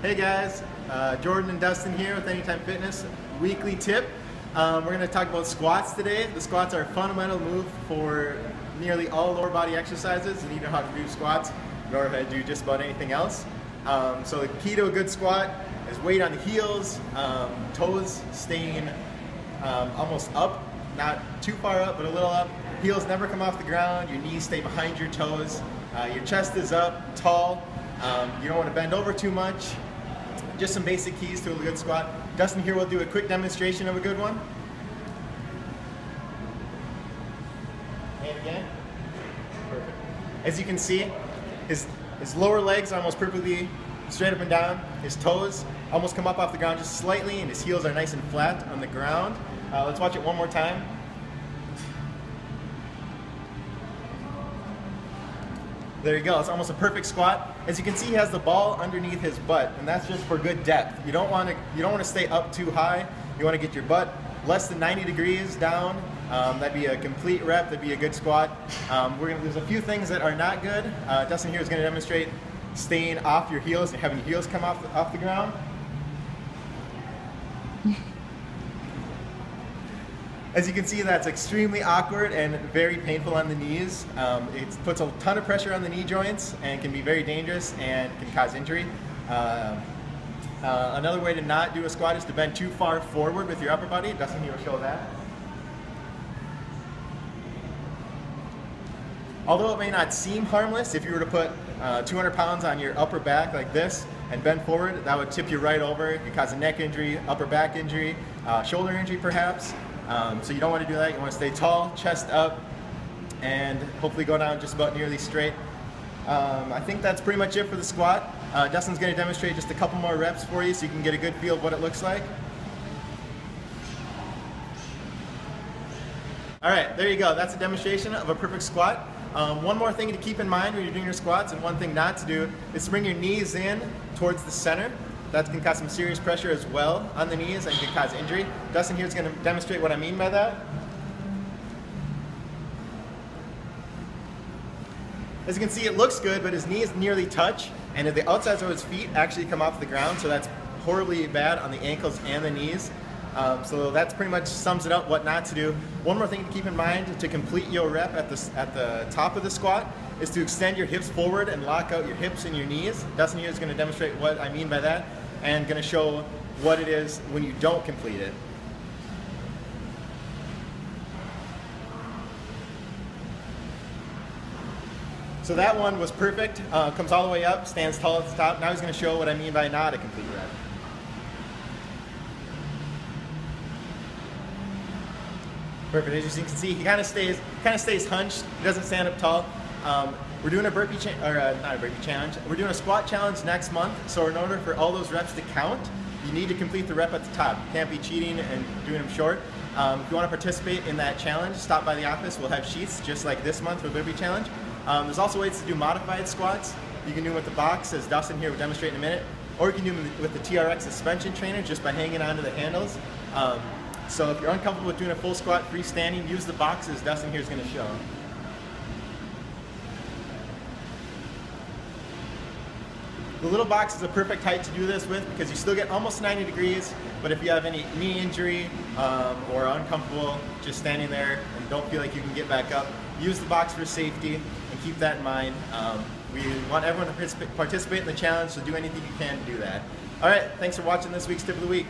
Hey guys, Jordan and Dustin here with Anytime Fitness weekly tip. We're going to talk about squats today. The squats are a fundamental move for nearly all lower body exercises. You need to know how to do squats in order to do just about anything else. So the key to a good squat is weight on the heels, toes staying almost up, not too far up, but a little up. Heels never come off the ground, your knees stay behind your toes, your chest is up, tall. You don't want to bend over too much. Just some basic keys to a good squat. Dustin here will do a quick demonstration of a good one. And again. Perfect. As you can see, his lower legs are almost perfectly straight up and down. His toes almost come up off the ground just slightly, and his heels are nice and flat on the ground. Let's watch it one more time. There you go, it's almost a perfect squat. As you can see, he has the ball underneath his butt, and that's just for good depth. You don't want to stay up too high. You want to get your butt less than 90 degrees down. That'd be a complete rep, that'd be a good squat. There's a few things that are not good. Dustin here is going to demonstrate staying off your heels and having your heels come off the ground. As you can see, that's extremely awkward and very painful on the knees. It puts a ton of pressure on the knee joints and can be very dangerous and can cause injury. Another way to not do a squat is to bend too far forward with your upper body. Dustin, you will show that. Although it may not seem harmless, if you were to put 200 pounds on your upper back like this and bend forward, that would tip you right over. It could cause a neck injury, upper back injury, shoulder injury perhaps. So you don't want to do that. You want to stay tall, chest up, and hopefully go down just about nearly straight. I think that's pretty much it for the squat. Dustin's going to demonstrate just a couple more reps for you so you can get a good feel of what it looks like. Alright, there you go. That's a demonstration of a perfect squat. One more thing to keep in mind when you're doing your squats, and one thing not to do, is to bring your knees in towards the center. That can cause some serious pressure as well on the knees and can cause injury. Dustin here is going to demonstrate what I mean by that. As you can see, it looks good, but his knees nearly touch, and the outsides of his feet actually come off the ground, so that's horribly bad on the ankles and the knees. So that's pretty much sums it up what not to do. One more thing to keep in mind to complete your rep at the top of the squat is to extend your hips forward and lock out your hips and your knees. Dustin here is going to demonstrate what I mean by that and going to show what it is when you don't complete it. So that one was perfect, comes all the way up, stands tall at the top. Now he's going to show what I mean by not a complete rep. Perfect. As you can see, he kind of stays hunched. He doesn't stand up tall. We're doing a burpee not a burpee challenge. We're doing a squat challenge next month. So in order for all those reps to count, you need to complete the rep at the top. You can't be cheating and doing them short. If you want to participate in that challenge, stop by the office. We'll have sheets just like this month for the burpee challenge. There's also ways to do modified squats. You can do them with the box, as Dustin here will demonstrate in a minute, or you can do them with the TRX suspension trainer just by hanging onto the handles. So if you're uncomfortable with doing a full squat freestanding, use the boxes Dustin here is going to show. The little box is a perfect height to do this with because you still get almost 90 degrees, but if you have any knee injury or are uncomfortable just standing there and don't feel like you can get back up, use the box for safety and keep that in mind. We want everyone to participate in the challenge, so do anything you can to do that. Alright, thanks for watching this week's Tip of the Week.